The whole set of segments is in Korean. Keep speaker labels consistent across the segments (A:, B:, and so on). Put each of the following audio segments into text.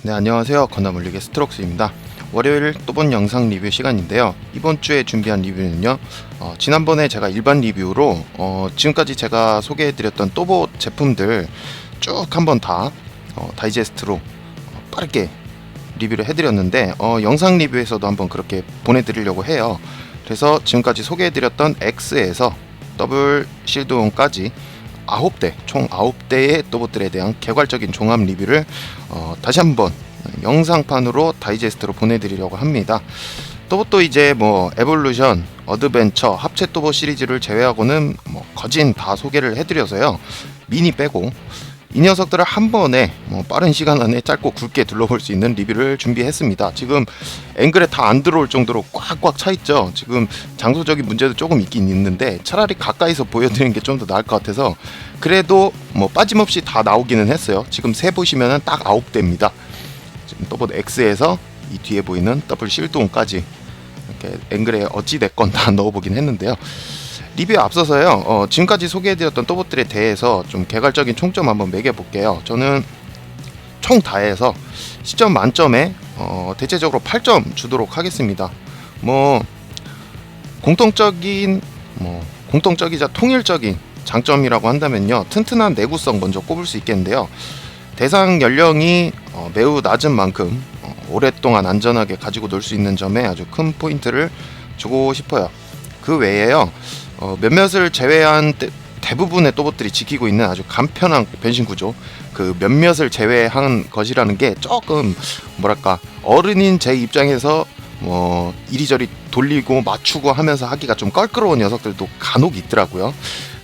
A: 네, 안녕하세요. 건나물리의 스트록스입니다. 월요일 또본 영상 리뷰 시간인데요. 이번 주에 준비한 리뷰는요. 지난번에 제가 일반 리뷰로 지금까지 제가 소개해드렸던 또보 제품들 쭉 한번 다 다이제스트로 빠르게 리뷰를 해드렸는데 영상 리뷰에서도 한번 그렇게 보내드리려고 해요. 그래서 지금까지 소개해드렸던 X에서 더블 실드온까지 9대, 총 9대의 또봇들에 대한 개괄적인 종합 리뷰를 다시 한번 영상판으로 다이제스트로 보내드리려고 합니다. 또봇도 이제 에볼루션, 어드벤처, 합체 또봇 시리즈를 제외하고는 거진 다 소개를 해드려서요. 미니 빼고 이 녀석들을 한 번에 빠른 시간 안에 짧고 굵게 둘러볼 수 있는 리뷰를 준비했습니다. 지금 앵글에 다 안 들어올 정도로 꽉꽉 차있죠. 지금 장소적인 문제도 조금 있긴 있는데 차라리 가까이서 보여드리는 게 좀 더 나을 것 같아서 그래도 빠짐없이 다 나오기는 했어요. 지금 세 보시면은 딱 9대입니다. 지금 더봇 X에서 이 뒤에 보이는 더블 실드온까지 이렇게 앵글에 어찌됐건 다 넣어보긴 했는데요. 리뷰에 앞서서요, 지금까지 소개해드렸던 또봇들에 대해서 좀 개괄적인 총점 한번 매겨볼게요. 저는 총 다해서 10점 만점에 대체적으로 8점 주도록 하겠습니다. 공통적이자 통일적인 장점이라고 한다면요, 튼튼한 내구성 먼저 꼽을 수 있겠는데요. 대상 연령이 매우 낮은 만큼 오랫동안 안전하게 가지고 놀 수 있는 점에 아주 큰 포인트를 주고 싶어요. 그 외에요, 몇몇을 제외한 대부분의 또봇들이 지키고 있는 아주 간편한 변신 구조, 그 몇몇을 제외한 것이라는 게 조금 어른인 제 입장에서 이리저리 돌리고 맞추고 하면서 하기가 좀 껄끄러운 녀석들도 간혹 있더라고요.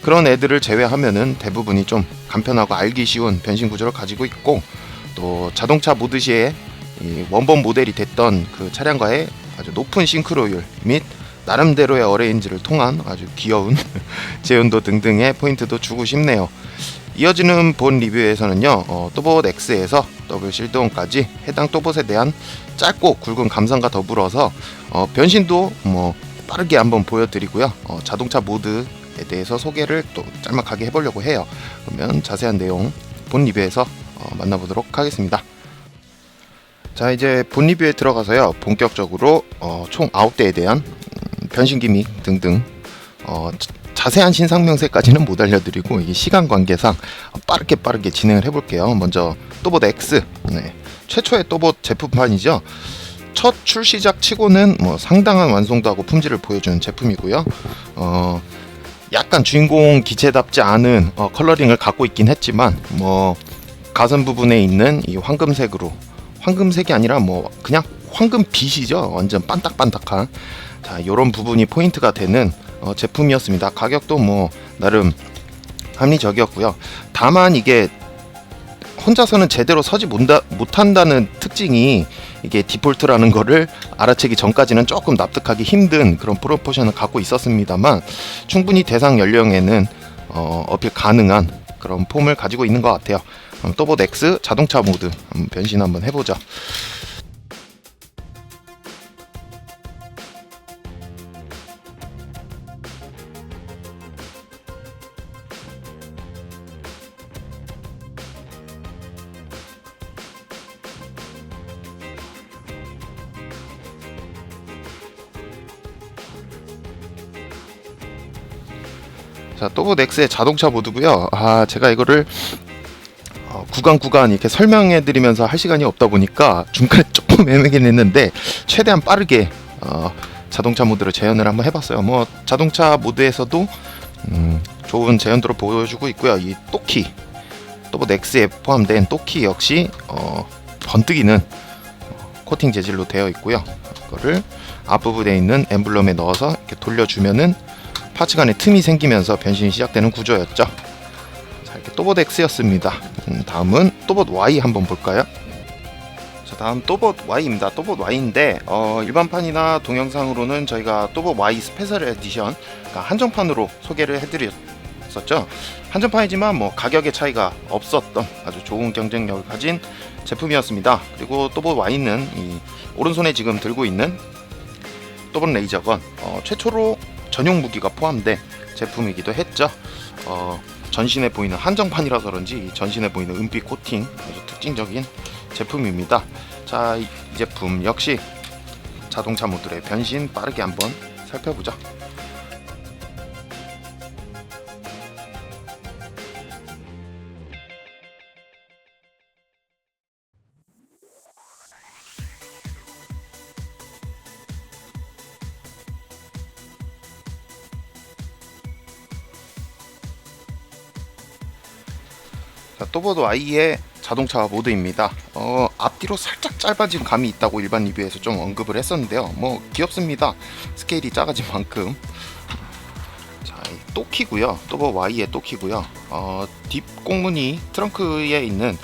A: 그런 애들을 제외하면은 대부분이 좀 간편하고 알기 쉬운 변신 구조를 가지고 있고, 또 자동차 모드 시에 이 원본 모델이 됐던 그 차량과의 아주 높은 싱크로율 및 나름대로의 어레인지를 통한 아주 귀여운 재현도 등등의 포인트도 주고 싶네요. 이어지는 본 리뷰에서는요, 또봇 X에서 더블 실드온까지 해당 또봇에 대한 짧고 굵은 감상과 더불어서 변신도 빠르게 한번 보여드리고요. 자동차 모드에 대해서 소개를 또 짤막하게 해보려고 해요. 그러면 자세한 내용 본 리뷰에서 만나보도록 하겠습니다. 자, 이제 본 리뷰에 들어가서요, 본격적으로 총 9대에 대한 변신 기믹 등등 자세한 신상 명세까지는 못 알려드리고, 이게 시간 관계상 빠르게 진행을 해볼게요. 먼저 또봇 X, 최초의 또봇 제품판이죠. 첫 출시작 치고는 상당한 완성도하고 품질을 보여주는 제품이고요. 약간 주인공 기체답지 않은 컬러링을 갖고 있긴 했지만 가슴 부분에 있는 이 황금색이 아니라 그냥 황금빛이죠. 완전 반딱반딱한, 자, 요런 부분이 포인트가 되는 제품이었습니다. 가격도 나름 합리적이었고요. 다만 이게 혼자서는 제대로 서지 못한다는 특징이, 이게 디폴트라는 거를 알아채기 전까지는 조금 납득하기 힘든 그런 프로포션을 갖고 있었습니다만, 충분히 대상 연령에는 어필 가능한 그런 폼을 가지고 있는 것 같아요. 또봇 X 자동차 모드 변신 한번 해보죠. 자, 또봇 X의 자동차 모드고요. 제가 이거를 구간 이렇게 설명해 드리면서 할 시간이 없다 보니까 중간에 조금 애매하긴 했는데, 최대한 빠르게 자동차 모드를 재현을 한번 해봤어요. 자동차 모드에서도 좋은 재현도를 보여주고 있고요. 이 또키, 또봇 X에 포함된 또키 역시 번뜩이는 코팅 재질로 되어 있고요. 이거를 앞부분에 있는 엠블럼에 넣어서 이렇게 돌려주면은 파츠 간에 틈이 생기면서 변신이 시작되는 구조였죠. 자, 이렇게 또봇 X였습니다. 다음은 또봇 Y 한번 볼까요? 자, 다음 또봇 Y입니다. 또봇 Y인데 일반판이나 동영상으로는 저희가 또봇 Y 스페셜 에디션, 그러니까 한정판으로 소개를 해드렸었죠. 한정판이지만 가격의 차이가 없었던 아주 좋은 경쟁력을 가진 제품이었습니다. 그리고 또봇 Y는 이 오른손에 지금 들고 있는 또봇 레이저건, 최초로 전용 무기가 포함된 제품이기도 했죠. 전신에 보이는 한정판이라서 그런지 전신에 보이는 은빛 코팅, 아주 특징적인 제품입니다. 자, 이 제품 역시 자동차 모듈의 변신 빠르게 한번 살펴보죠. 또보드 Y의 자동차 모드입니다. 앞뒤로 살짝 짧아진 감이 있다고 일반 리뷰에서 좀 언급을 했었는데요. 뭐 귀엽습니다. 스케일이 작아진 만큼. 자, 또 키고요. 또보드 Y의 또 키고요. 뒷 공문이 트렁크에 있는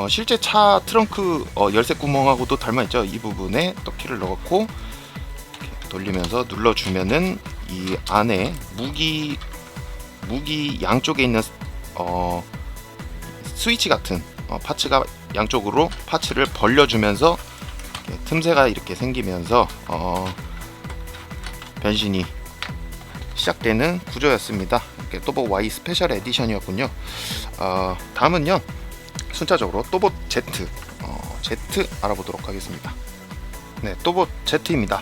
A: 실제 차 트렁크 열쇠 구멍하고도 닮아있죠. 이 부분에 또 키를 넣고 돌리면서 눌러주면은 이 안에 무기 양쪽에 있는 스위치 같은 파츠가 양쪽으로 파츠를 벌려주면서 틈새가 이렇게 생기면서 변신이 시작되는 구조였습니다. 또보 Y 스페셜 에디션이었군요. 다음은요, 순차적으로 또보 Z 알아보도록 하겠습니다. 네, 또보 Z입니다.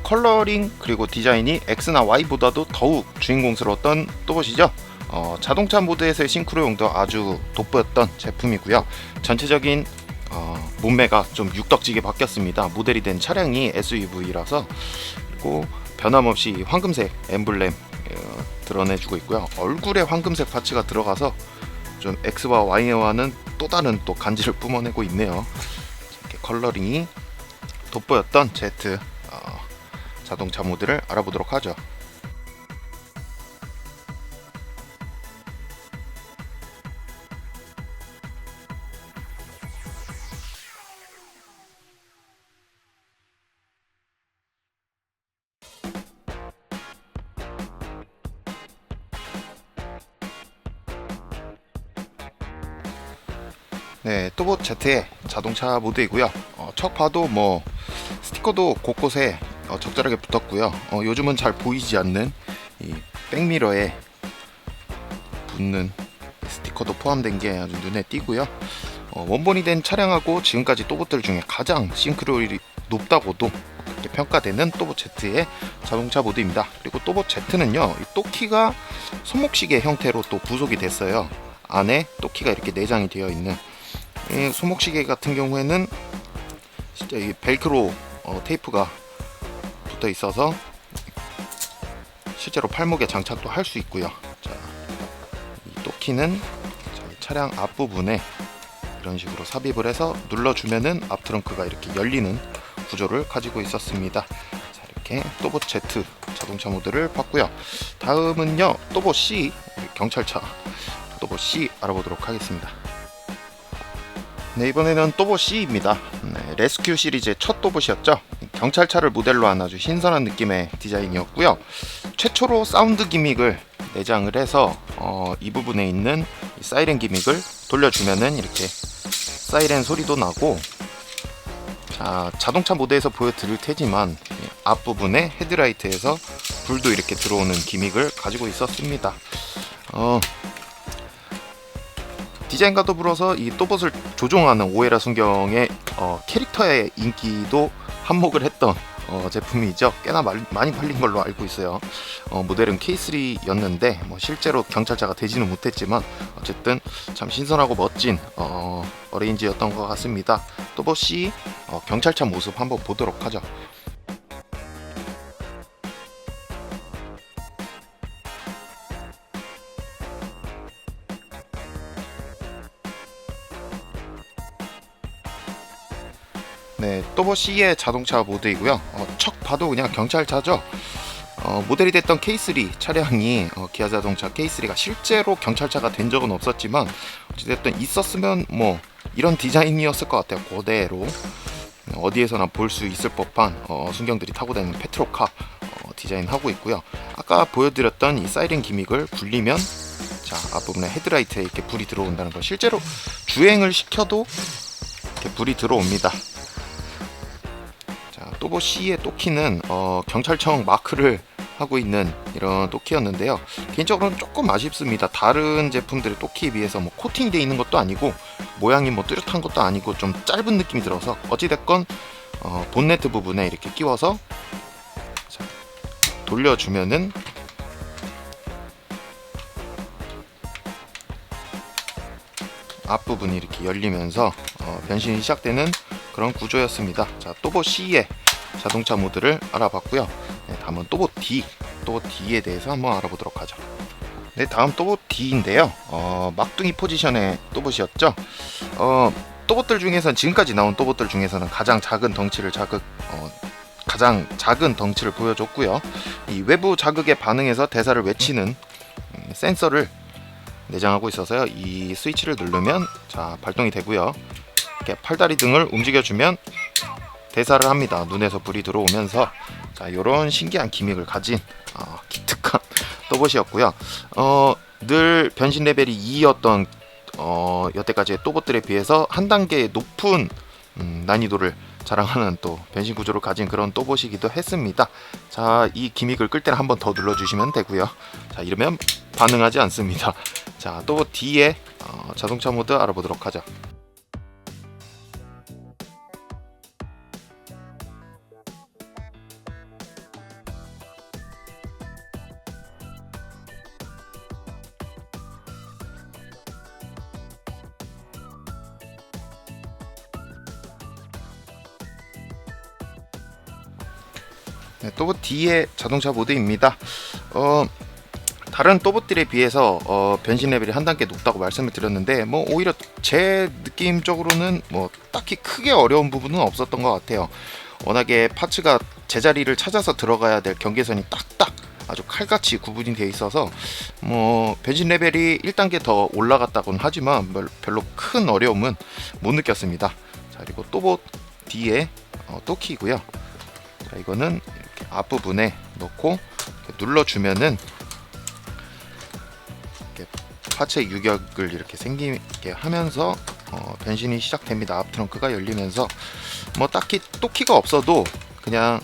A: 컬러링 그리고 디자인이 X나 Y보다도 더욱 주인공스러웠던 또봇이죠. 자동차 모드에서의 싱크로용도 아주 돋보였던 제품이고요. 전체적인 몸매가 좀 육덕지게 바뀌었습니다. 모델이 된 차량이 SUV라서. 그리고 변함없이 황금색 엠블렘 드러내주고 있고요. 얼굴에 황금색 파츠가 들어가서 좀 X와 Y와는 또 다른 또 간지를 뿜어내고 있네요. 이렇게 컬러링이 돋보였던 Z 자동차 모드를 알아보도록 하죠. 네, 또보 Z의 자동차 모드이고요. 척 봐도 뭐 스티커도 곳곳에 적절하게 붙었고요. 요즘은 잘 보이지 않는 이 백미러에 붙는 스티커도 포함된 게 아주 눈에 띄고요. 원본이 된 차량하고 지금까지 또봇들 중에 가장 싱크로율이 높다고도 그렇게 평가되는 또보 Z의 자동차 모드입니다. 그리고 또보 Z는요, 이 또키가 손목시계 형태로 또 부속이 됐어요. 안에 또키가 이렇게 내장이 되어 있는 이 손목시계 같은 경우에는 진짜 이 벨크로 테이프가 붙어 있어서 실제로 팔목에 장착도 할 수 있고요. 자, 이 또키는 차량 앞부분에 이런 식으로 삽입을 해서 눌러주면은 앞 트렁크가 이렇게 열리는 구조를 가지고 있었습니다. 자, 이렇게 또보 Z 자동차 모드를 봤고요. 다음은요, 또보 C 경찰차 또보 C 알아보도록 하겠습니다. 네, 이번에는 또보 C입니다. 네, 레스큐 시리즈의 첫 또봇이었죠. 경찰차를 모델로 한 아주 신선한 느낌의 디자인이었고요. 최초로 사운드 기믹을 내장을 해서 이 부분에 있는 이 사이렌 기믹을 돌려주면은 이렇게 사이렌 소리도 나고, 자, 자동차 모드에서 보여드릴 테지만 앞부분에 헤드라이트에서 불도 이렇게 들어오는 기믹을 가지고 있었습니다. 디자인과 더불어서 이 또봇을 조종하는 오에라 순경의 캐릭터의 인기도 한몫을 했던 제품이죠. 꽤나 많이 팔린 걸로 알고 있어요. 모델은 K3였는데 뭐 실제로 경찰차가 되지는 못했지만 어쨌든 참 신선하고 멋진 어레인지였던 것 같습니다. 또봇 C 경찰차 모습 한번 보도록 하죠. 네, 또보 C의 자동차 모드이고요. 척 봐도 그냥 경찰차죠. 모델이 됐던 K3 차량이 기아 자동차 K3가 실제로 경찰차가 된 적은 없었지만 어찌됐든 있었으면 뭐 이런 디자인이었을 것 같아요. 그대로 어디에서나 볼 수 있을 법한 순경들이 타고 다니는 페트로카 디자인하고 있고요. 아까 보여드렸던 이 사이렌 기믹을 굴리면, 자, 앞부분에 헤드라이트에 이렇게 불이 들어온다는 거, 실제로 주행을 시켜도 이렇게 불이 들어옵니다. 또보 C의 또키는 경찰청 마크를 하고 있는 이런 또키였는데요. 개인적으로는 조금 아쉽습니다. 다른 제품들의 또키에 비해서 뭐 코팅되어 있는 것도 아니고 모양이 뭐 뚜렷한 것도 아니고 좀 짧은 느낌이 들어서 어찌됐건 본네트 부분에 이렇게 끼워서 돌려주면은 앞부분이 이렇게 열리면서 변신이 시작되는 그런 구조였습니다. 자, 또봇 C의 자동차 모드를 알아봤고요. 네, 다음은 또봇 D, 또봇 D에 대해서 한번 알아보도록 하죠. 네, 다음 또봇 D인데요. 막둥이 포지션의 또봇이었죠. 또봇들 중에서는 지금까지 나온 또봇들 중에서는 가장 작은 덩치를 보여줬고요. 이 외부 자극에 반응해서 대사를 외치는 센서를 내장하고 있어서요. 이 스위치를 누르면 자 발동이 되고요. 이렇게 팔다리 등을 움직여주면 대사를 합니다. 눈에서 불이 들어오면서 자 이런 신기한 기믹을 가진 기특한 또봇이었고요. 늘 변신 레벨이 2였던 여태까지의 또봇들에 비해서 한 단계 높은 난이도를 자랑하는 또 변신 구조를 가진 그런 또봇이기도 했습니다. 자, 이 기믹을 끌 때는 한번 더 눌러주시면 되고요. 자, 이러면 반응하지 않습니다. 자, 또봇 D의 자동차 모드 알아보도록 하죠. 네, 또봇 D의 자동차 모드입니다. 다른 또봇들에 비해서 변신 레벨이 한 단계 높다고 말씀을 드렸는데 뭐 오히려 제 느낌적으로는 뭐 딱히 크게 어려운 부분은 없었던 것 같아요. 워낙에 파츠가 제자리를 찾아서 들어가야 될 경계선이 딱딱 아주 칼같이 구분이 되어 있어서 뭐 변신 레벨이 1단계 더 올라갔다고는 하지만 별로 큰 어려움은 못 느꼈습니다. 자, 그리고 또봇 D의 또키고요. 자, 이거는 이렇게 앞부분에 넣고 이렇게 눌러주면은 이렇게 파츠의 유격을 이렇게 생기게 하면서 변신이 시작됩니다. 앞 트렁크가 열리면서 뭐 딱히 또키가 없어도 그냥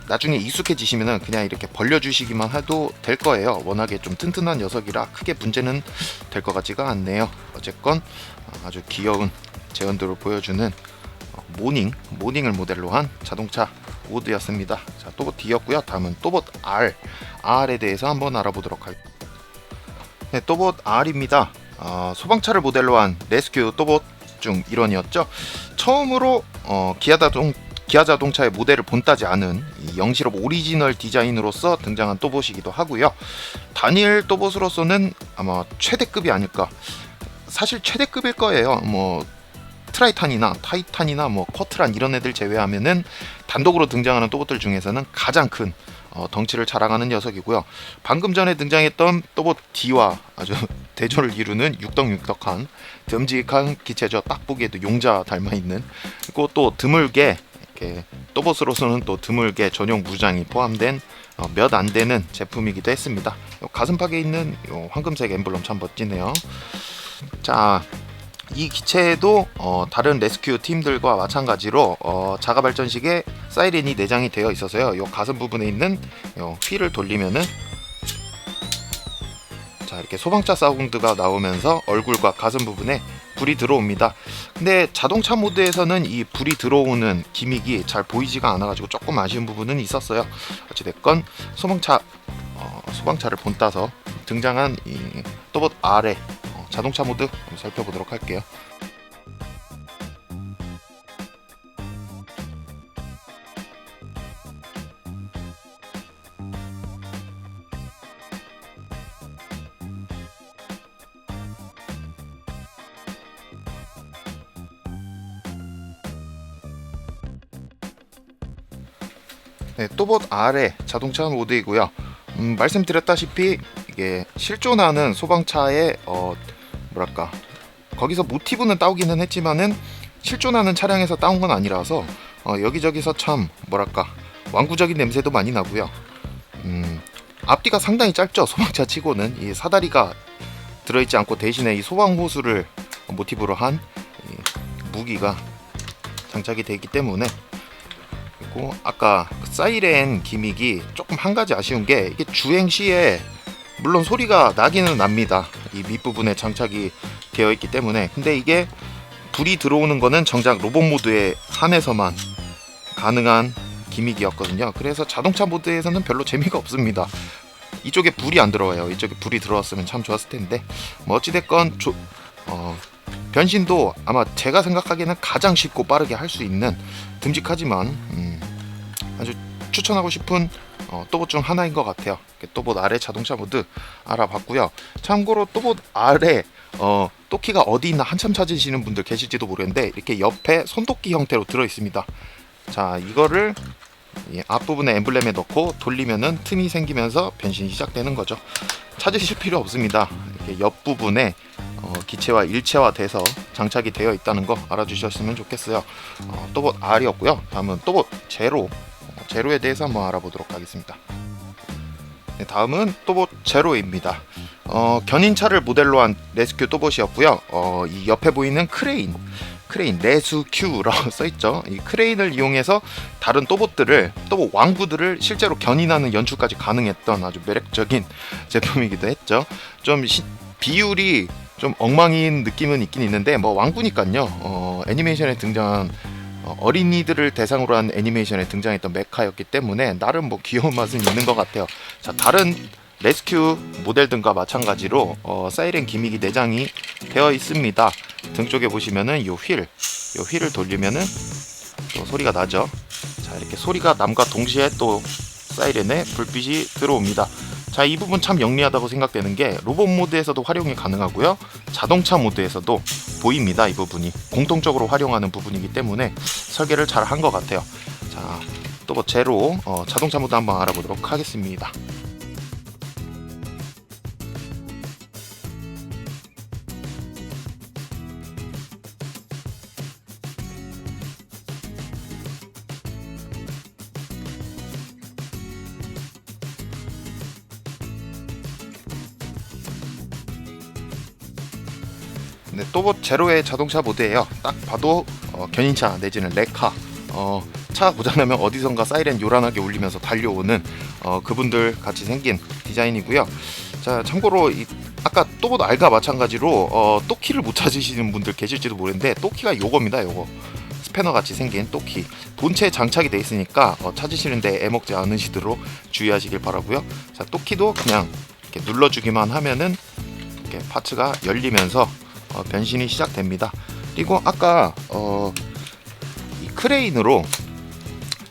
A: 나중에 익숙해지시면은 그냥 이렇게 벌려주시기만 해도 될 거예요. 워낙에 좀 튼튼한 녀석이라 크게 문제는 될 것 같지가 않네요. 어쨌건 아주 귀여운 제원들을 보여주는 모닝을 모델로 한 자동차 모드였습니다. 자, 또봇 D였고요. 다음은 또봇 R에 대해서 한번 알아보도록 할게요. 네, 또봇 R입니다. 소방차를 모델로 한 레스큐 또봇 중 일원이었죠. 처음으로 기아 자동차의 모델을 본따지 않은 이 영실업 오리지널 디자인으로서 등장한 또봇이기도 하고요. 단일 또봇으로서는 아마 최대급이 아닐까. 사실 최대급일 거예요. 뭐 타이탄이나 뭐 커트란 이런 애들 제외하면은 단독으로 등장하는 또봇들 중에서는 가장 큰 덩치를 자랑하는 녀석이고요. 방금 전에 등장했던 또봇 D와 아주 대조를 이루는 육덕육덕한 듬직한 기체죠. 딱 보기에도 용자 닮아있는. 그리고 또 드물게 이렇게 또봇으로서는 또 드물게 전용 무장이 포함된 몇 안 되는 제품이기도 했습니다. 가슴팍에 있는 황금색 엠블럼 참 멋지네요. 자, 이 기체에도 다른 레스큐 팀들과 마찬가지로 자가 발전식에 사이렌이 내장이 되어 있어서요. 요 가슴 부분에 있는 요 휠을 돌리면은 자 이렇게 소방차 사운드가 나오면서 얼굴과 가슴 부분에 불이 들어옵니다. 근데 자동차 모드에서는 이 불이 들어오는 기믹이 잘 보이지가 않아가지고 조금 아쉬운 부분은 있었어요. 어찌됐건 소방차를 본따서 등장한 이 또봇 R의 자동차 모드 한번 살펴보도록 할게요. 네, 또봇 R의 자동차 모드이고요. 말씀드렸다시피 이게 실존하는 소방차의 뭐랄까 거기서 모티브는 따오기는 했지만은 실존하는 차량에서 따온 건 아니라서 여기저기서 참 뭐랄까 완구적인 냄새도 많이 나고요. 앞뒤가 상당히 짧죠. 소방차 치고는 이 사다리가 들어있지 않고 대신에 이 소방 호수를 모티브로 한 무기가 장착이 되어 있기 때문에 그리고 아까 그 사이렌 기믹이 조금 한 가지 아쉬운 게 이게 주행 시에 물론 소리가 나기는 납니다. 이 밑부분에 장착이 되어 있기 때문에. 근데 이게 불이 들어오는 거는 정작 로봇 모드에 한해서만 가능한 기믹이었거든요. 그래서 자동차 모드에서는 별로 재미가 없습니다. 이쪽에 불이 안 들어와요. 이쪽에 불이 들어왔으면 참 좋았을 텐데 뭐 어찌됐건 변신도 아마 제가 생각하기에는 가장 쉽고 빠르게 할 수 있는 듬직하지만 아주 추천하고 싶은 또봇 중 하나인 것 같아요. 또봇 아래 자동차 모드 알아봤고요. 참고로 또봇 아래 또키가 어디 있나 한참 찾으시는 분들 계실지도 모르겠는데 이렇게 옆에 손도끼 형태로 들어 있습니다. 자, 이거를 앞부분에 엠블렘에 넣고 돌리면은 틈이 생기면서 변신이 시작되는 거죠. 찾으실 필요 없습니다. 이렇게 옆부분에 기체와 일체화돼서 장착이 되어 있다는 거 알아주셨으면 좋겠어요. 또봇 R이었고요. 다음은 또봇 제로에 대해서 한번 알아보도록 하겠습니다. 네, 다음은 또봇 제로입니다. 견인차를 모델로 한 레스큐 또봇이었고요. 이 옆에 보이는 크레인 레스큐라고 써있죠. 이 크레인을 이용해서 다른 또봇 왕구들을 실제로 견인하는 연출까지 가능했던 아주 매력적인 제품이기도 했죠. 좀 비율이 좀 엉망인 느낌은 있긴 있는데 뭐 왕구니까요. 애니메이션에 등장한 어린이들을 대상으로 한 애니메이션에 등장했던 메카였기 때문에 나름 뭐 귀여운 맛은 있는 것 같아요. 자, 다른 레스큐 모델 등과 마찬가지로 사이렌 기믹이 내장이 되어 있습니다. 등 쪽에 보시면은 요 휠을 돌리면은 또 소리가 나죠. 자, 이렇게 소리가 남과 동시에 또 사이렌에 불빛이 들어옵니다. 자, 이 부분 참 영리하다고 생각되는 게 로봇 모드에서도 활용이 가능하고요. 자동차 모드에서도 보입니다. 이 부분이 공통적으로 활용하는 부분이기 때문에 설계를 잘 한 것 같아요. 자, 또 뭐 제로 자동차 모드 한번 알아보도록 하겠습니다. 네, 또봇 제로의 자동차 모드예요. 딱 봐도 견인차 내지는 레카 차가 고장나면 어디선가 사이렌 요란하게 울리면서 달려오는 그분들 같이 생긴 디자인이고요. 자, 참고로 아까 또봇 R과 마찬가지로 또키를 못 찾으시는 분들 계실지도 모르는데 또키가 요겁니다. 요거 스패너 같이 생긴 또키 본체에 장착이 돼 있으니까 찾으시는데 애먹지 않으시도록 주의하시길 바라고요. 자, 또키도 그냥 이렇게 눌러주기만 하면은 이렇게 파츠가 열리면서 변신이 시작됩니다. 그리고 아까 이 크레인으로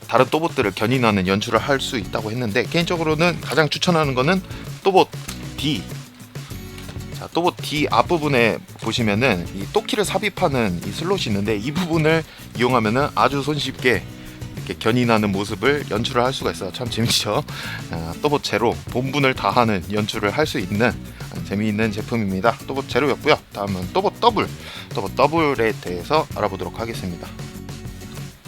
A: 다른 또봇들을 견인하는 연출을 할 수 있다고 했는데 개인적으로는 가장 추천하는 거는 또봇 D. 자, 또봇 D 앞부분에 보시면은 이 또키를 삽입하는 이 슬롯이 있는데 이 부분을 이용하면은 아주 손쉽게 이렇게 견인하는 모습을 연출을 할 수가 있어요. 참 재밌죠. 또봇 제로 본분을 다하는 연출을 할 수 있는 재미있는 제품입니다. 또봇 제로였고요. 다음은 또봇 더블에 대해서 알아보도록 하겠습니다.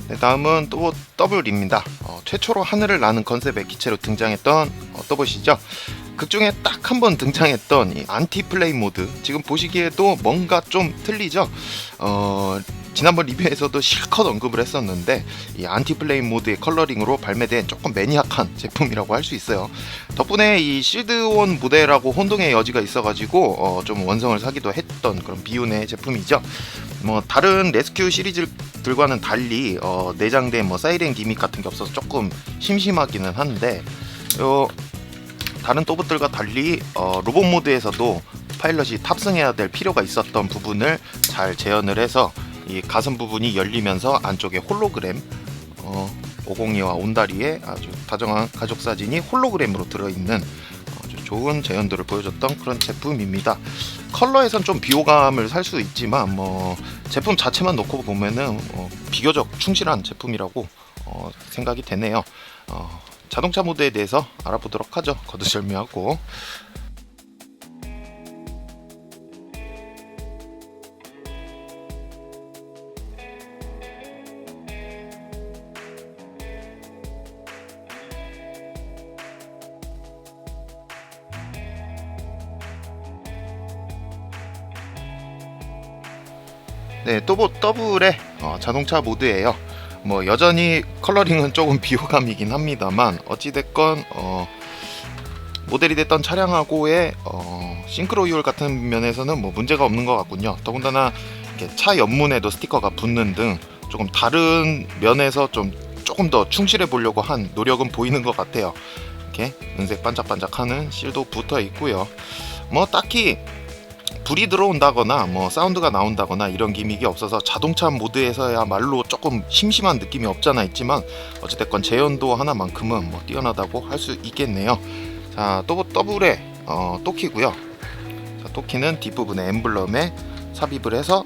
A: 네, 다음은 또봇 더블입니다. 최초로 하늘을 나는 컨셉의 기체로 등장했던 또봇이죠. 극중에 딱 한 번 등장했던 이 안티 플레임 모드, 지금 보시기에도 뭔가 좀 틀리죠. 지난번 리뷰에서도 실컷 언급을 했었는데 이 안티 플레임 모드의 컬러링으로 발매된 조금 매니악한 제품이라고 할 수 있어요. 덕분에 이 실드온 모델하고 혼동의 여지가 있어가지고 좀 원성을 사기도 했던 그런 비운의 제품이죠. 뭐 다른 레스큐 시리즈들과는 달리 내장된 뭐 사이렌 기믹 같은 게 없어서 조금 심심하기는 한데 다른 또봇들과 달리 로봇 모드에서도 파일럿이 탑승해야 될 필요가 있었던 부분을 잘 재현을 해서 이 가슴 부분이 열리면서 안쪽에 홀로그램 502와 온다리의 아주 다정한 가족 사진이 홀로그램으로 들어있는 아주 좋은 재현도를 보여줬던 그런 제품입니다. 컬러에선 좀 비호감을 살 수 있지만 뭐 제품 자체만 놓고 보면은 비교적 충실한 제품이라고 생각이 되네요. 자동차 모드에 대해서 알아보도록 하죠. 거두절미하고. 네, 또봇 더블의 자동차 모드예요. 뭐 여전히 컬러링은 조금 비호감이긴 합니다만 어찌됐건 모델이 됐던 차량하고의 싱크로율 같은 면에서는 뭐 문제가 없는 것 같군요. 더군다나 이렇게 차 옆문에도 스티커가 붙는 등 조금 다른 면에서 조금 더 충실해 보려고 한 노력은 보이는 것 같아요. 이렇게 은색 반짝반짝하는 실도 붙어 있고요. 뭐 딱히 불이 들어온다거나 뭐 사운드가 나온다거나 이런 기믹이 없어서 자동차 모드에서야말로 조금 심심한 느낌이 없잖아 있지만 어찌됐건 재현도 하나만큼은 뭐 뛰어나다고 할 수 있겠네요. 자, 또 더블의 또키고요. 자, 또키는 뒷부분에 엠블럼에 삽입을 해서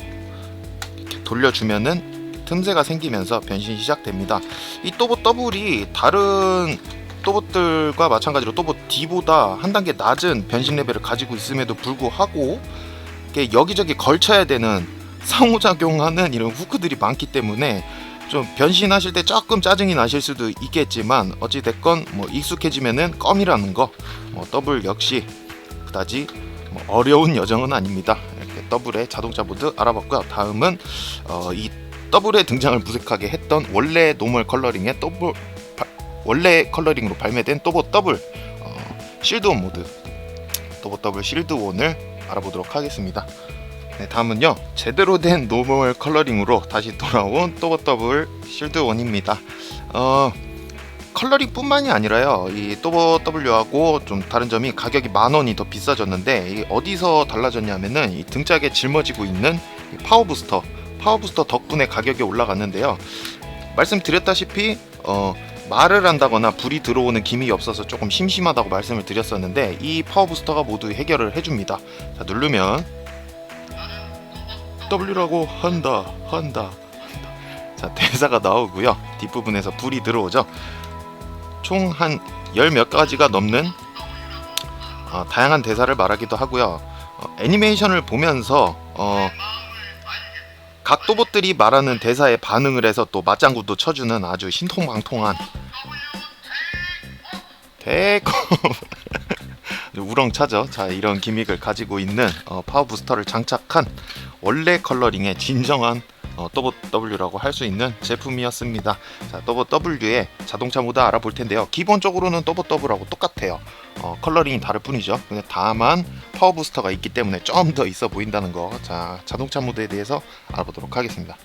A: 이렇게 돌려주면은 틈새가 생기면서 변신이 시작됩니다. 이 또봇 더블이 다른 또봇들과 마찬가지로 또봇 D보다 한 단계 낮은 변신 레벨을 가지고 있음에도 불구하고 여기저기 걸쳐야 되는 상호작용하는 이런 후크들이 많기 때문에 좀 변신하실 때 조금 짜증이 나실 수도 있겠지만 어찌됐건 뭐 익숙해지면은 껌이라는 거 더블 역시 그다지 뭐 어려운 여정은 아닙니다. 이렇게 더블의 자동차 모드 알아봤고요. 다음은 이 더블의 등장을 무색하게 했던 원래 노멀 컬러링의 원래 컬러링으로 발매된 또봇 더블 실드온 모드 또봇 더블 실드온을 알아보도록 하겠습니다. 네, 다음은요 제대로 된 노멀 컬러링으로 다시 돌아온 또봇 더블 실드온입니다. 컬러링 뿐만이 아니라요 이 또봇 W하고 좀 다른 점이 가격이 10,000원이 더 비싸졌는데 이게 어디서 달라졌냐면은 이 등짝에 짊어지고 있는 이 파워 부스터 덕분에 가격이 올라갔는데요. 말씀드렸다시피 말을 한다거나 불이 들어오는 기믹이 없어서 조금 심심하다고 말씀을 드렸었는데 이 파워 부스터가 모두 해결을 해줍니다. 자, 누르면 W라고 한다. 자, 대사가 나오고요. 뒷부분에서 불이 들어오죠. 총 한 열 몇 가지가 넘는 다양한 대사를 말하기도 하고요. 애니메이션을 보면서 각 또봇들이 말하는 대사에 반응을 해서 또 맞장구도 쳐주는 아주 신통방통한 우렁차죠. 자, 이런 기믹을 가지고 있는 파워 부스터를 장착한 원래 컬러링의 진정한 또봇 W라고 할 수 있는 제품이었습니다. 자, 또봇 W의 자동차 모드 알아볼 텐데요. 기본적으로는 또봇 W하고 똑같아요. 컬러링이 다를 뿐이죠. 근데 다만 파워 부스터가 있기 때문에 좀 더 있어 보인다는 거. 자, 자동차 모드에 대해서 알아보도록 하겠습니다.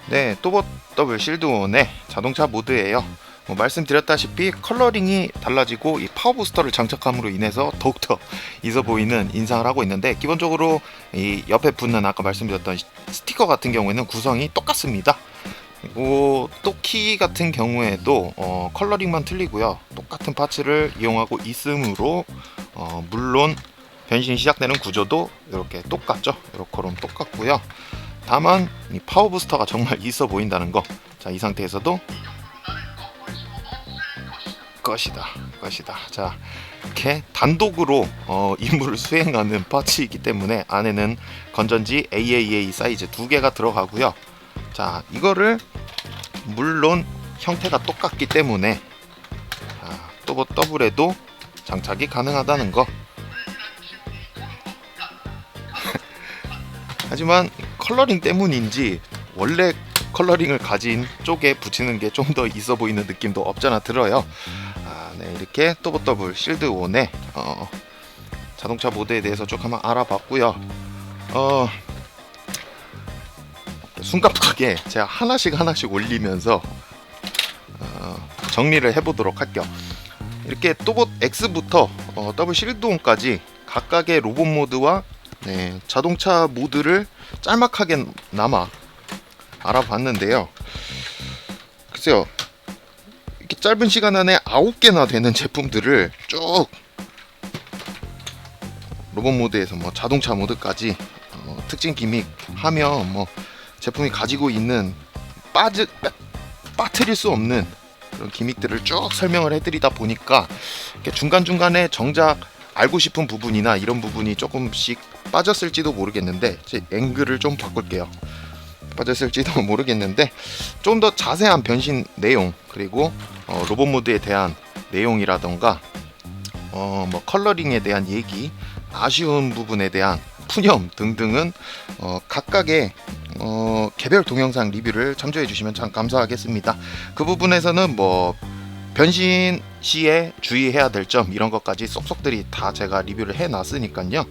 A: 네, 또봇 더블 실드온의 자동차 모드예요. 말씀드렸다시피 컬러링이 달라지고 이 파워 부스터를 장착함으로 인해서 더욱더 있어 보이는 인상을 하고 있는데 기본적으로 이 옆에 붙는 아까 말씀드렸던 스티커 같은 경우에는 구성이 똑같습니다. 그리고 또키 같은 경우에도 컬러링만 틀리고요. 똑같은 파츠를 이용하고 있으므로 물론 변신 시작되는 구조도 이렇게 똑같죠. 이렇게럼 똑같고요. 다만 이 파워 부스터가 정말 있어 보인다는 거. 자, 이 상태에서도 것이다. 자, 이렇게 단독으로 임무를 수행하는 파츠이기 때문에 안에는 건전지 AAA 사이즈 2개가 들어가고요. 자, 이거를 물론 형태가 똑같기 때문에 또봇 더블에도 장착이 가능하다는 거. 하지만 컬러링 때문인지 원래 컬러링을 가진 쪽에 붙이는 게 좀 더 있어 보이는 느낌도 없잖아 들어요. 네, 이렇게 또봇 더블 실드온의 자동차 모드에 대해서 쭉 한번 알아봤고요. 숨가쁘게 제가 하나씩 올리면서 정리를 해보도록 할게요. 이렇게 또봇 X부터 더블 실드온까지 각각의 로봇 모드와 자동차 모드를 짤막하게나마 알아봤는데요. 글쎄요, 이렇게 짧은 시간 안에 9개나 되는 제품들을 쭉 로봇 모드에서 자동차 모드까지 특징 기믹 하며 제품이 가지고 있는 빠뜨릴 수 없는 그런 기믹들을 쭉 설명을 해드리다 보니까 중간중간에 정작 알고 싶은 부분이나 이런 부분이 조금씩 빠졌을지도 모르겠는데 제 앵글을 좀 바꿀게요. 빠졌을지도 모르겠는데 좀 더 자세한 변신 내용, 그리고 로봇 모드에 대한 내용이라던가 뭐 컬러링에 대한 얘기, 아쉬운 부분에 대한 푸념 등등은 각각의 개별 동영상 리뷰를 참조해 주시면 참 감사하겠습니다. 그 부분에서는 뭐 변신 시에 주의해야 될 점 이런 것까지 쏙쏙들이 다 제가 리뷰를 해 놨으니까요.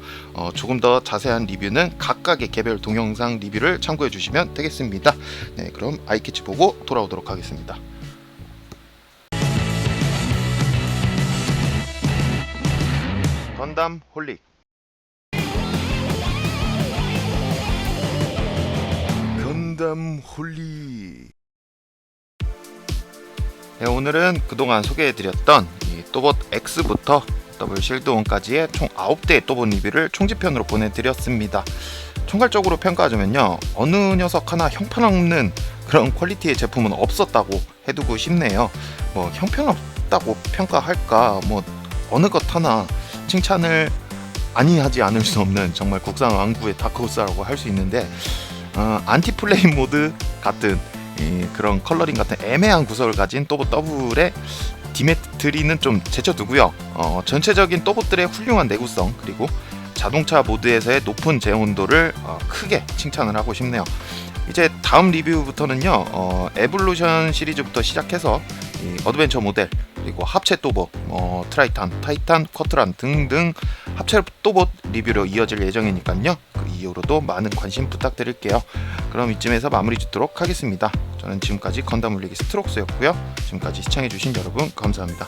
A: 조금 더 자세한 리뷰는 각각의 개별 동영상 리뷰를 참고해 주시면 되겠습니다. 네, 그럼 아이캐치 보고 돌아오도록 하겠습니다. 건담 홀릭. 건담 홀릭. 네, 오늘은 그동안 소개해드렸던 이 또봇 X부터 더블 실드온까지의 총 9대의 또봇 리뷰를 총집편으로 보내드렸습니다. 총괄적으로 평가하자면요, 어느 녀석 하나 형편없는 그런 퀄리티의 제품은 없었다고 해두고 싶네요. 뭐 형편없다고 평가할까, 뭐 어느 것 하나 칭찬을 아니하지 않을 수 없는 정말 국산 왕구의 다크호스라고 할 수 있는데, 안티플레임 모드 같은 그런 컬러링 같은 애매한 구석을 가진 또봇 더블의 디메트리는 좀 제쳐두고요. 전체적인 또봇들의 훌륭한 내구성, 그리고 자동차 모드에서의 높은 제온도를 크게 칭찬을 하고 싶네요. 이제 다음 리뷰부터는요, 에볼루션 시리즈부터 시작해서 이 어드벤처 모델, 그리고 합체 또봇, 트라이탄, 타이탄, 쿼트란 등등 합체 또봇 리뷰로 이어질 예정이니까요. 그 이후로도 많은 관심 부탁드릴게요. 그럼 이쯤에서 마무리 짓도록 하겠습니다. 저는 지금까지 건담 울리기 스트록스였고요. 지금까지 시청해주신 여러분 감사합니다.